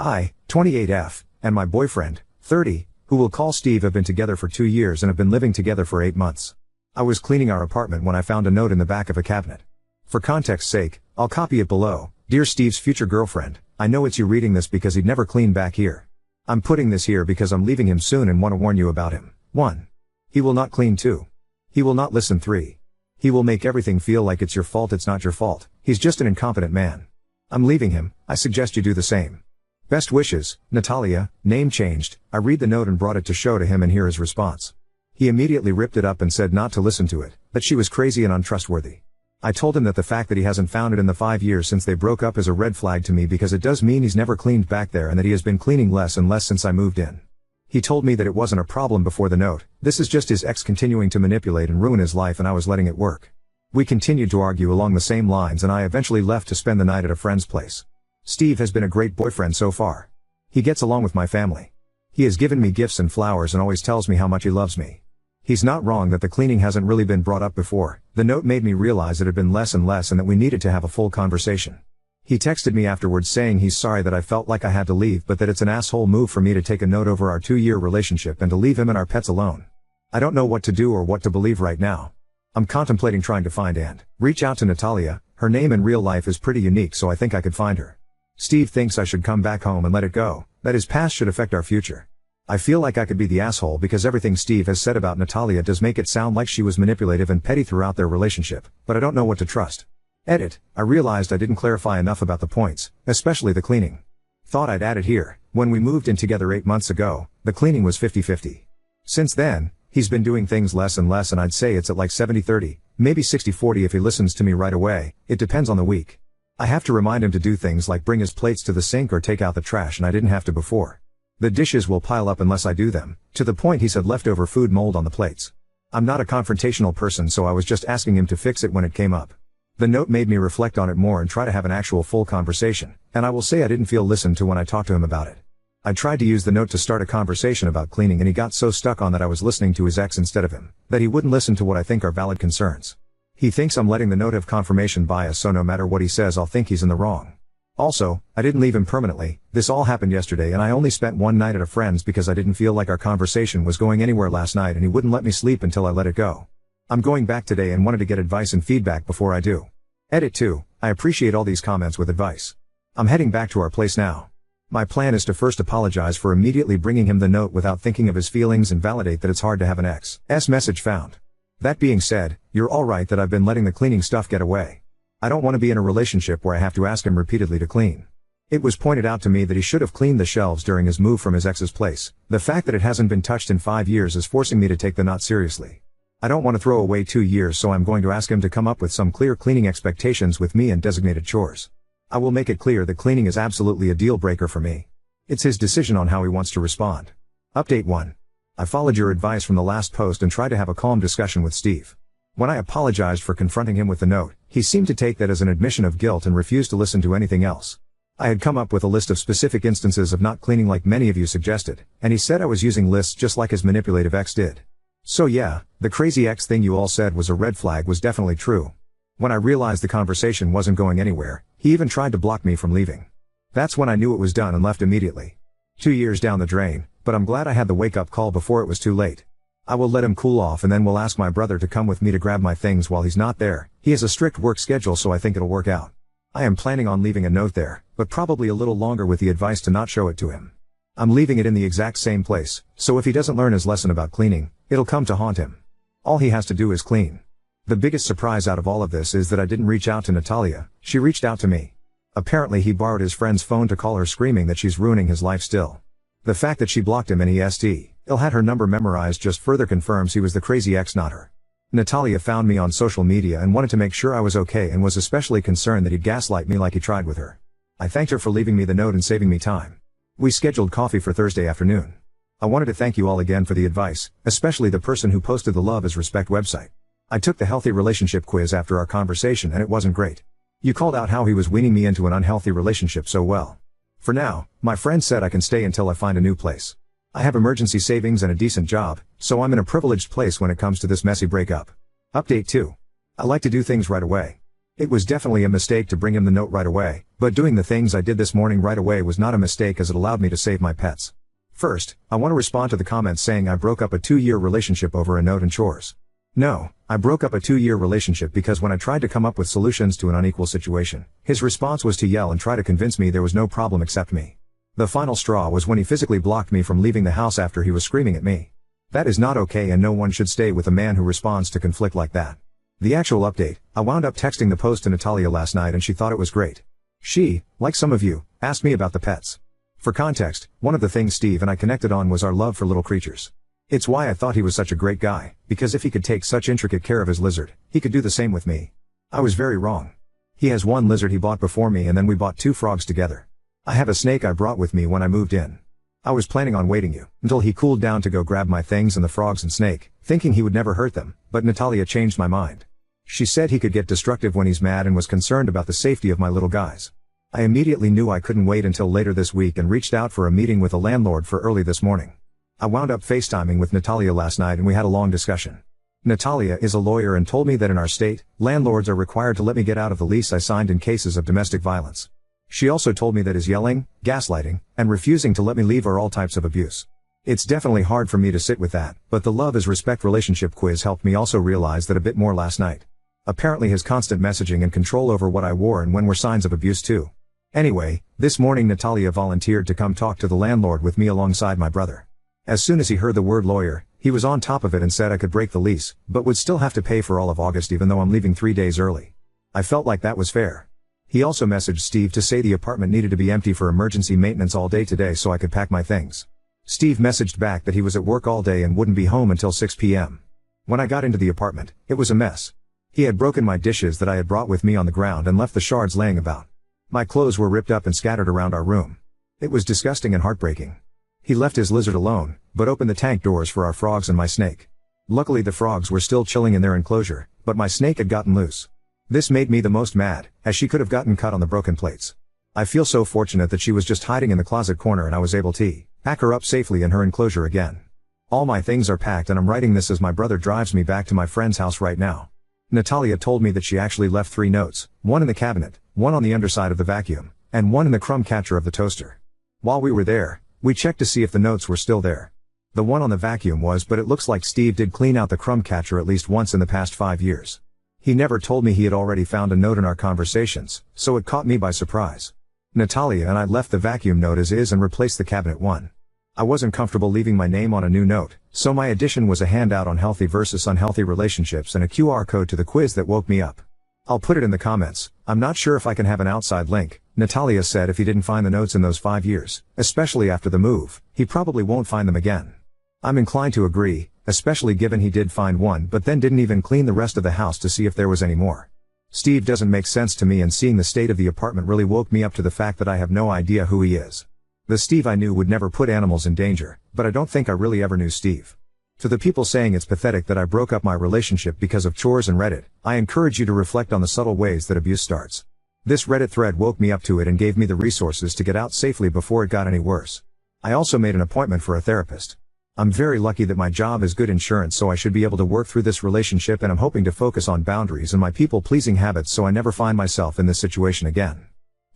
I, 28F, and my boyfriend, 30, who we'll call Steve, have been together for 2 years and have been living together for 8 months. I was cleaning our apartment when I found a note in the back of a cabinet. For context's sake, I'll copy it below. Dear Steve's future girlfriend, I know it's you reading this because he'd never clean back here. I'm putting this here because I'm leaving him soon and want to warn you about him. 1. He will not clean. 2. He will not listen. 3. He will make everything feel like it's your fault. It's not your fault. He's just an incompetent man. I'm leaving him. I suggest you do the same. Best wishes, Natalia. Name changed. I read the note and brought it to show to him and hear his response. He immediately ripped it up and said not to listen to it, that she was crazy and untrustworthy. I told him that the fact that he hasn't found it in the 5 years since they broke up is a red flag to me because it does mean he's never cleaned back there and that he has been cleaning less and less since I moved in. He told me that it wasn't a problem before the note, this is just his ex continuing to manipulate and ruin his life and I was letting it work. We continued to argue along the same lines and I eventually left to spend the night at a friend's place. Steve has been a great boyfriend so far. He gets along with my family. He has given me gifts and flowers and always tells me how much he loves me. He's not wrong that the cleaning hasn't really been brought up before. The note made me realize it had been less and less and that we needed to have a full conversation. He texted me afterwards saying he's sorry that I felt like I had to leave but that it's an asshole move for me to take a note over our 2-year relationship and to leave him and our pets alone. I don't know what to do or what to believe right now. I'm contemplating trying to find and reach out to Natalia. Her name in real life is pretty unique so I think I could find her. Steve thinks I should come back home and let it go, that his past should affect our future. I feel like I could be the asshole because everything Steve has said about Natalia does make it sound like she was manipulative and petty throughout their relationship, but I don't know what to trust. Edit. I realized I didn't clarify enough about the points, especially the cleaning. Thought I'd add it here. When we moved in together 8 months ago, the cleaning was 50-50. Since then, he's been doing things less and less and I'd say it's at like 70-30, maybe 60-40 if he listens to me right away, it depends on the week. I have to remind him to do things like bring his plates to the sink or take out the trash and I didn't have to before. The dishes will pile up unless I do them, to the point he said leftover food mold on the plates. I'm not a confrontational person so I was just asking him to fix it when it came up. The note made me reflect on it more and try to have an actual full conversation, and I will say I didn't feel listened to when I talked to him about it. I tried to use the note to start a conversation about cleaning and he got so stuck on that I was listening to his ex instead of him, that he wouldn't listen to what I think are valid concerns. He thinks I'm letting the note have confirmation bias so no matter what he says I'll think he's in the wrong. Also, I didn't leave him permanently. This all happened yesterday and I only spent one night at a friend's because I didn't feel like our conversation was going anywhere last night and he wouldn't let me sleep until I let it go. I'm going back today and wanted to get advice and feedback before I do. Edit 2. I appreciate all these comments with advice. I'm heading back to our place now. My plan is to first apologize for immediately bringing him the note without thinking of his feelings and validate that it's hard to have an ex's message found. That being said, you're alright that I've been letting the cleaning stuff get away. I don't want to be in a relationship where I have to ask him repeatedly to clean. It was pointed out to me that he should have cleaned the shelves during his move from his ex's place. The fact that it hasn't been touched in 5 years is forcing me to take the not seriously. I don't want to throw away 2 years so I'm going to ask him to come up with some clear cleaning expectations with me and designated chores. I will make it clear that cleaning is absolutely a deal breaker for me. It's his decision on how he wants to respond. Update 1. I followed your advice from the last post and tried to have a calm discussion with Steve. When I apologized for confronting him with the note, he seemed to take that as an admission of guilt and refused to listen to anything else. I had come up with a list of specific instances of not cleaning like many of you suggested, and he said I was using lists just like his manipulative ex did. So yeah, the crazy ex thing you all said was a red flag was definitely true. When I realized the conversation wasn't going anywhere, he even tried to block me from leaving. That's when I knew it was done and left immediately. 2 years down the drain, but I'm glad I had the wake-up call before it was too late. I will let him cool off and then we'll ask my brother to come with me to grab my things while he's not there. He has a strict work schedule so I think it'll work out. I am planning on leaving a note there, but probably a little longer with the advice to not show it to him. I'm leaving it in the exact same place, so if he doesn't learn his lesson about cleaning, it'll come to haunt him. All he has to do is clean. The biggest surprise out of all of this is that I didn't reach out to Natalia, she reached out to me. Apparently he borrowed his friend's phone to call her screaming that she's ruining his life still. The fact that she blocked him and he'll had her number memorized just further confirms he was the crazy ex, not her. Natalia found me on social media and wanted to make sure I was okay and was especially concerned that he'd gaslight me like he tried with her. I thanked her for leaving me the note and saving me time. We scheduled coffee for Thursday afternoon. I wanted to thank you all again for the advice, especially the person who posted the Love is Respect website. I took the healthy relationship quiz after our conversation and it wasn't great. You called out how he was weaning me into an unhealthy relationship so well. For now, my friend said I can stay until I find a new place. I have emergency savings and a decent job, so I'm in a privileged place when it comes to this messy breakup. Update 2. I like to do things right away. It was definitely a mistake to bring him the note right away, but doing the things I did this morning right away was not a mistake as it allowed me to save my pets. First, I want to respond to the comments saying I broke up a 2-year relationship over a note and chores. No, I broke up a 2-year relationship because when I tried to come up with solutions to an unequal situation, his response was to yell and try to convince me there was no problem except me. The final straw was when he physically blocked me from leaving the house after he was screaming at me. That is not okay, and no one should stay with a man who responds to conflict like that. The actual update: I wound up texting the post to Natalia last night and she thought it was great. She, like some of you, asked me about the pets. For context, one of the things Steve and I connected on was our love for little creatures. It's why I thought he was such a great guy, because if he could take such intricate care of his lizard, he could do the same with me. I was very wrong. He has one lizard he bought before me, and then we bought 2 frogs together. I have a snake I brought with me when I moved in. I was planning on waiting until he cooled down to go grab my things and the frogs and snake, thinking he would never hurt them, but Natalia changed my mind. She said he could get destructive when he's mad and was concerned about the safety of my little guys. I immediately knew I couldn't wait until later this week and reached out for a meeting with a landlord for early this morning. I wound up FaceTiming with Natalia last night and we had a long discussion. Natalia is a lawyer and told me that in our state, landlords are required to let me get out of the lease I signed in cases of domestic violence. She also told me that his yelling, gaslighting, and refusing to let me leave are all types of abuse. It's definitely hard for me to sit with that, but the Love is Respect relationship quiz helped me also realize that a bit more last night. Apparently his constant messaging and control over what I wore and when were signs of abuse too. Anyway, this morning Natalia volunteered to come talk to the landlord with me alongside my brother. As soon as he heard the word lawyer, he was on top of it and said I could break the lease, but would still have to pay for all of August even though I'm leaving 3 days early. I felt like that was fair. He also messaged Steve to say the apartment needed to be empty for emergency maintenance all day today so I could pack my things. Steve messaged back that he was at work all day and wouldn't be home until 6 p.m. When I got into the apartment, it was a mess. He had broken my dishes that I had brought with me on the ground and left the shards laying about. My clothes were ripped up and scattered around our room. It was disgusting and heartbreaking. He left his lizard alone, but opened the tank doors for our frogs and my snake. Luckily the frogs were still chilling in their enclosure, but my snake had gotten loose. This made me the most mad, as she could have gotten cut on the broken plates. I feel so fortunate that she was just hiding in the closet corner and I was able to pack her up safely in her enclosure again. All my things are packed and I'm writing this as my brother drives me back to my friend's house right now. Natalia told me that she actually left 3 notes, one in the cabinet, one on the underside of the vacuum, and one in the crumb catcher of the toaster. While we were there, we checked to see if the notes were still there. The one on the vacuum was, but it looks like Steve did clean out the crumb catcher at least once in the past 5 years. He never told me he had already found a note in our conversations, so it caught me by surprise. Natalia and I left the vacuum note as is and replaced the cabinet one. I wasn't comfortable leaving my name on a new note, so my addition was a handout on healthy versus unhealthy relationships and a QR code to the quiz that woke me up. I'll put it in the comments. I'm not sure if I can have an outside link. Natalia said if he didn't find the notes in those 5 years, especially after the move, he probably won't find them again. I'm inclined to agree, especially given he did find one but then didn't even clean the rest of the house to see if there was any more. Steve doesn't make sense to me, and seeing the state of the apartment really woke me up to the fact that I have no idea who he is. The Steve I knew would never put animals in danger, but I don't think I really ever knew Steve. To the people saying it's pathetic that I broke up my relationship because of chores and Reddit, I encourage you to reflect on the subtle ways that abuse starts. This Reddit thread woke me up to it and gave me the resources to get out safely before it got any worse. I also made an appointment for a therapist. I'm very lucky that my job is good insurance, so I should be able to work through this relationship, and I'm hoping to focus on boundaries and my people-pleasing habits so I never find myself in this situation again.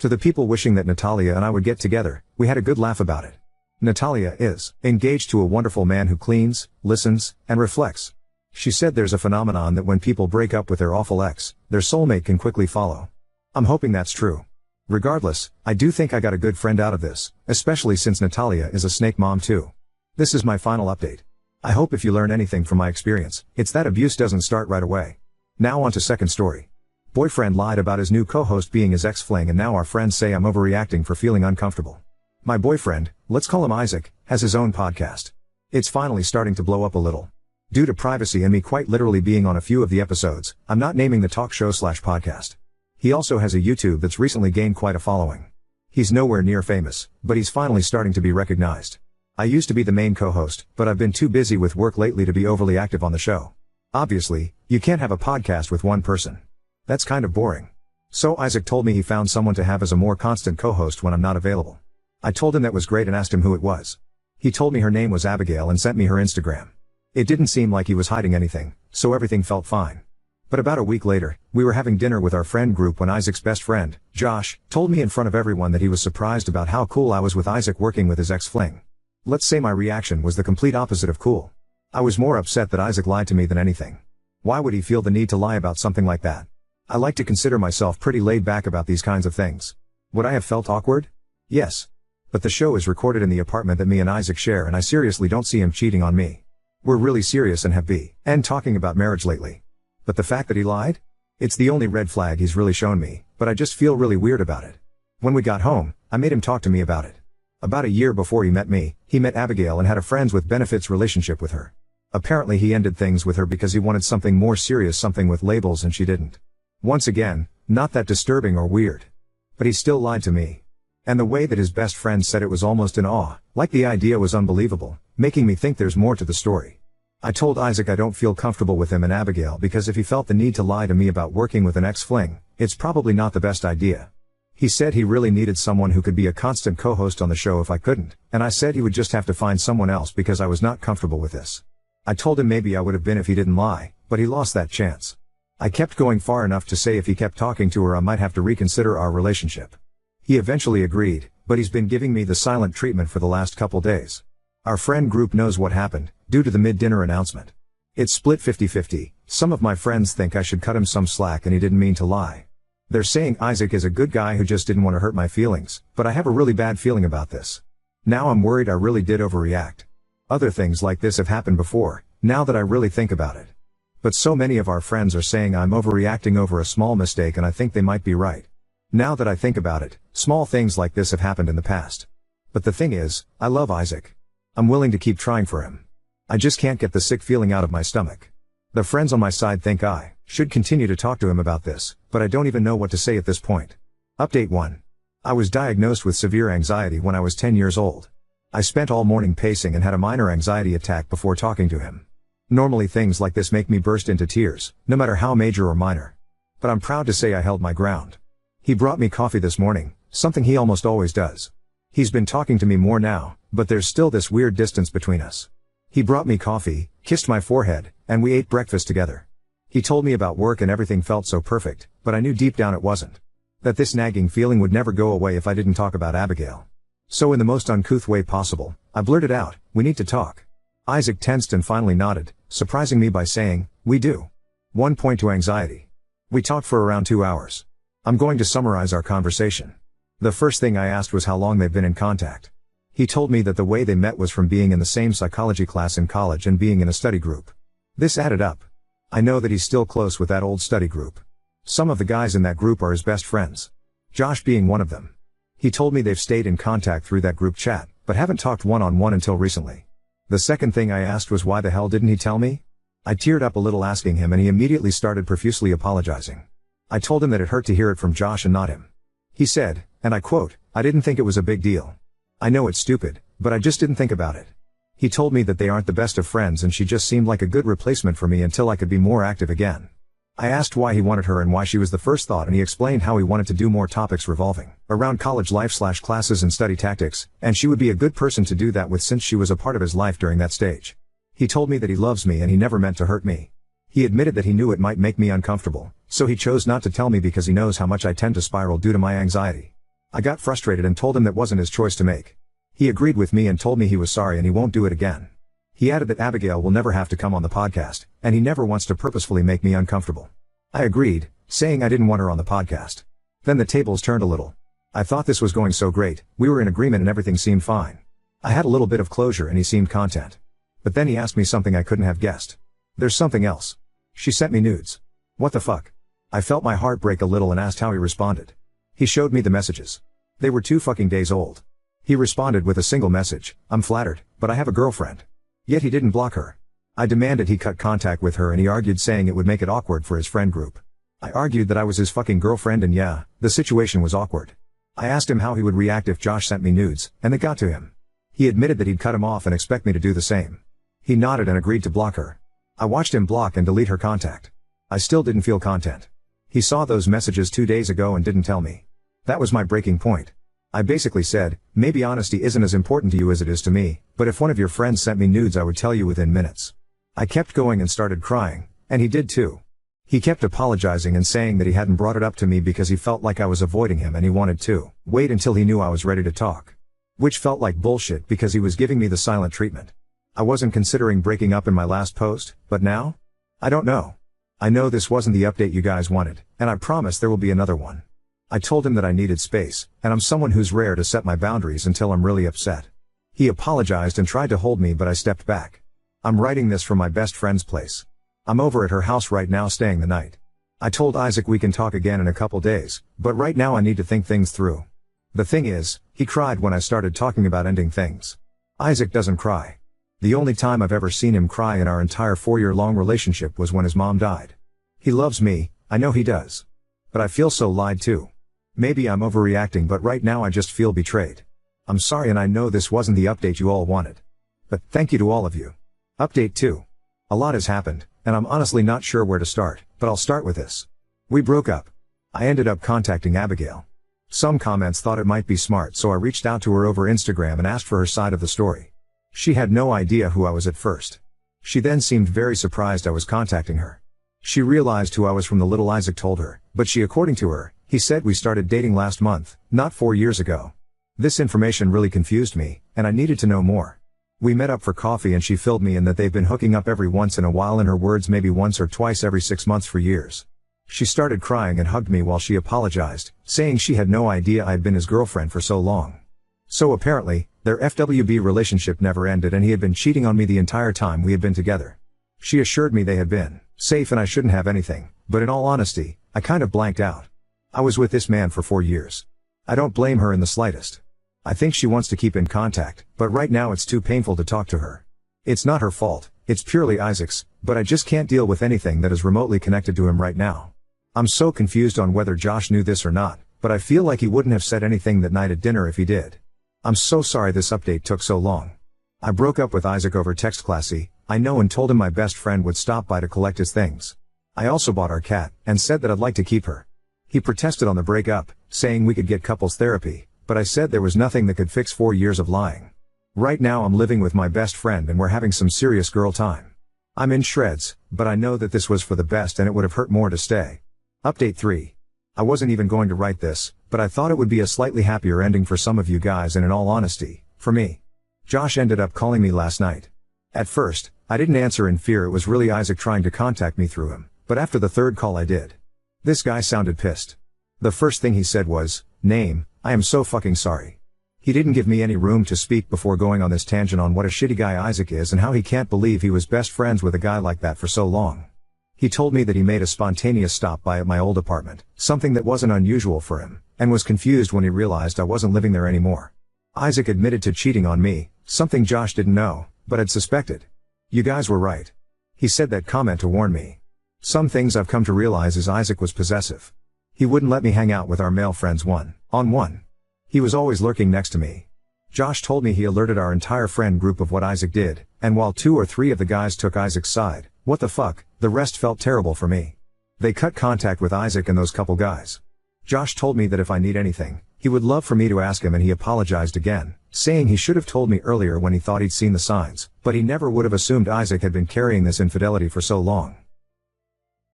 To the people wishing that Natalia and I would get together, we had a good laugh about it. Natalia is engaged to a wonderful man who cleans, listens, and reflects. She said there's a phenomenon that when people break up with their awful ex, their soulmate can quickly follow. I'm hoping that's true. Regardless, I do think I got a good friend out of this, especially since Natalia is a snake mom too. This is my final update. I hope if you learn anything from my experience, it's that abuse doesn't start right away. Now on to second story. Boyfriend lied about his new co-host being his ex-fling, and now our friends say I'm overreacting for feeling uncomfortable. My boyfriend, let's call him Isaac, has his own podcast. It's finally starting to blow up a little. Due to privacy and me quite literally being on a few of the episodes, I'm not naming the talk show/podcast. He also has a YouTube that's recently gained quite a following. He's nowhere near famous, but he's finally starting to be recognized. I used to be the main co-host, but I've been too busy with work lately to be overly active on the show. Obviously, you can't have a podcast with one person. That's kind of boring. So Isaac told me he found someone to have as a more constant co-host when I'm not available. I told him that was great and asked him who it was. He told me her name was Abigail and sent me her Instagram. It didn't seem like he was hiding anything, so everything felt fine. But about a week later, we were having dinner with our friend group when Isaac's best friend, Josh, told me in front of everyone that he was surprised about how cool I was with Isaac working with his ex-fling. Let's say my reaction was the complete opposite of cool. I was more upset that Isaac lied to me than anything. Why would he feel the need to lie about something like that? I like to consider myself pretty laid back about these kinds of things. Would I have felt awkward? Yes. But the show is recorded in the apartment that me and Isaac share, and I seriously don't see him cheating on me. We're really serious and have been talking about marriage lately. But the fact that he lied? It's the only red flag he's really shown me, but I just feel really weird about it. When we got home, I made him talk to me about it. About a year before he met me, he met Abigail and had a friends with benefits relationship with her. Apparently he ended things with her because he wanted something more serious, something with labels, and she didn't. Once again, not that disturbing or weird. But he still lied to me. And the way that his best friend said it was almost in awe, like the idea was unbelievable, making me think there's more to the story. I told Isaac I don't feel comfortable with him and Abigail because if he felt the need to lie to me about working with an ex-fling, it's probably not the best idea. He said he really needed someone who could be a constant co-host on the show if I couldn't, and I said he would just have to find someone else because I was not comfortable with this. I told him maybe I would have been if he didn't lie, but he lost that chance. I kept going far enough to say if he kept talking to her I might have to reconsider our relationship. He eventually agreed, but he's been giving me the silent treatment for the last couple days. Our friend group knows what happened, due to the mid-dinner announcement. It's split 50-50, some of my friends think I should cut him some slack and he didn't mean to lie. They're saying Isaac is a good guy who just didn't want to hurt my feelings, but I have a really bad feeling about this. Now I'm worried I really did overreact. Other things like this have happened before, now that I really think about it. But so many of our friends are saying I'm overreacting over a small mistake, and I think they might be right. Now that I think about it, small things like this have happened in the past. But the thing is, I love Isaac. I'm willing to keep trying for him. I just can't get the sick feeling out of my stomach. The friends on my side think I should continue to talk to him about this, but I don't even know what to say at this point. Update 1. I was diagnosed with severe anxiety when I was 10 years old. I spent all morning pacing and had a minor anxiety attack before talking to him. Normally things like this make me burst into tears, no matter how major or minor. But I'm proud to say I held my ground. He brought me coffee this morning, something he almost always does. He's been talking to me more now, but there's still this weird distance between us. He brought me coffee, kissed my forehead, and we ate breakfast together. He told me about work and everything felt so perfect, but I knew deep down it wasn't. That this nagging feeling would never go away if I didn't talk about Abigail. So in the most uncouth way possible, I blurted out, "We need to talk." Isaac tensed and finally nodded, surprising me by saying, "We do." 1 point to anxiety. We talked for around 2 hours. I'm going to summarize our conversation. The first thing I asked was how long they've been in contact. He told me that the way they met was from being in the same psychology class in college and being in a study group. This added up. I know that he's still close with that old study group. Some of the guys in that group are his best friends. Josh being one of them. He told me they've stayed in contact through that group chat, but haven't talked one-on-one until recently. The second thing I asked was why the hell didn't he tell me? I teared up a little asking him and he immediately started profusely apologizing. I told him that it hurt to hear it from Josh and not him. He said, and I quote, "I didn't think it was a big deal. I know it's stupid, but I just didn't think about it." He told me that they aren't the best of friends and she just seemed like a good replacement for me until I could be more active again. I asked why he wanted her and why she was the first thought, and he explained how he wanted to do more topics revolving around college life/classes and study tactics, and she would be a good person to do that with since she was a part of his life during that stage. He told me that he loves me and he never meant to hurt me. He admitted that he knew it might make me uncomfortable, so he chose not to tell me because he knows how much I tend to spiral due to my anxiety. I got frustrated and told him that wasn't his choice to make. He agreed with me and told me he was sorry and he won't do it again. He added that Abigail will never have to come on the podcast, and he never wants to purposefully make me uncomfortable. I agreed, saying I didn't want her on the podcast. Then the tables turned a little. I thought this was going so great, we were in agreement and everything seemed fine. I had a little bit of closure and he seemed content. But then he asked me something I couldn't have guessed. "There's something else. She sent me nudes." What the fuck? I felt my heart break a little and asked how he responded. He showed me the messages. They were 2 fucking days old. He responded with a single message, "I'm flattered, but I have a girlfriend." Yet he didn't block her. I demanded he cut contact with her and he argued, saying it would make it awkward for his friend group. I argued that I was his fucking girlfriend and yeah, the situation was awkward. I asked him how he would react if Josh sent me nudes, and it got to him. He admitted that he'd cut him off and expect me to do the same. He nodded and agreed to block her. I watched him block and delete her contact. I still didn't feel content. He saw those messages 2 days ago and didn't tell me. That was my breaking point. I basically said, maybe honesty isn't as important to you as it is to me, but if one of your friends sent me nudes I would tell you within minutes. I kept going and started crying, and he did too. He kept apologizing and saying that he hadn't brought it up to me because he felt like I was avoiding him and he wanted to wait until he knew I was ready to talk. Which felt like bullshit because he was giving me the silent treatment. I wasn't considering breaking up in my last post, but now? I don't know. I know this wasn't the update you guys wanted, and I promise there will be another one. I told him that I needed space, and I'm someone who's rare to set my boundaries until I'm really upset. He apologized and tried to hold me, but I stepped back. I'm writing this from my best friend's place. I'm over at her house right now staying the night. I told Isaac we can talk again in a couple days, but right now I need to think things through. The thing is, he cried when I started talking about ending things. Isaac doesn't cry. The only time I've ever seen him cry in our entire 4-year-long relationship was when his mom died. He loves me, I know he does. But I feel so lied to. Maybe I'm overreacting, but right now I just feel betrayed. I'm sorry, and I know this wasn't the update you all wanted. But thank you to all of you. Update 2. A lot has happened, and I'm honestly not sure where to start, but I'll start with this. We broke up. I ended up contacting Abigail. Some comments thought it might be smart, so I reached out to her over Instagram and asked for her side of the story. She had no idea who I was at first. She then seemed very surprised I was contacting her. She realized who I was from the little Isaac told her, but according to her, he said we started dating last month, not 4 years ago. This information really confused me, and I needed to know more. We met up for coffee and she filled me in that they've been hooking up every once in a while, in her words maybe once or twice every 6 months for years. She started crying and hugged me while she apologized, saying she had no idea I'd been his girlfriend for so long. So apparently, their FWB relationship never ended and he had been cheating on me the entire time we had been together. She assured me they had been safe and I shouldn't have anything, but in all honesty, I kind of blanked out. I was with this man for 4 years. I don't blame her in the slightest. I think she wants to keep in contact, but right now it's too painful to talk to her. It's not her fault, it's purely Isaac's, but I just can't deal with anything that is remotely connected to him right now. I'm so confused on whether Josh knew this or not, but I feel like he wouldn't have said anything that night at dinner if he did. I'm so sorry this update took so long. I broke up with Isaac over text, classy, I know, and told him my best friend would stop by to collect his things. I also bought our cat, and said that I'd like to keep her. He protested on the breakup, saying we could get couples therapy, but I said there was nothing that could fix 4 years of lying. Right now I'm living with my best friend and we're having some serious girl time. I'm in shreds, but I know that this was for the best and it would have hurt more to stay. Update 3. I wasn't even going to write this, but I thought it would be a slightly happier ending for some of you guys, and in all honesty, for me. Josh ended up calling me last night. At first, I didn't answer in fear it was really Isaac trying to contact me through him, but after the third call I did. This guy sounded pissed. The first thing he said was, "Name, I am so fucking sorry." He didn't give me any room to speak before going on this tangent on what a shitty guy Isaac is and how he can't believe he was best friends with a guy like that for so long. He told me that he made a spontaneous stop by at my old apartment, something that wasn't unusual for him, and was confused when he realized I wasn't living there anymore. Isaac admitted to cheating on me, something Josh didn't know, but had suspected. You guys were right. He said that comment to warn me. Some things I've come to realize is Isaac was possessive. He wouldn't let me hang out with our male friends one-on-one. He was always lurking next to me. Josh told me he alerted our entire friend group of what Isaac did, and while 2 or 3 of the guys took Isaac's side, what the fuck, the rest felt terrible for me. They cut contact with Isaac and those couple guys. Josh told me that if I need anything, he would love for me to ask him, and he apologized again, saying he should have told me earlier when he thought he'd seen the signs, but he never would have assumed Isaac had been carrying this infidelity for so long.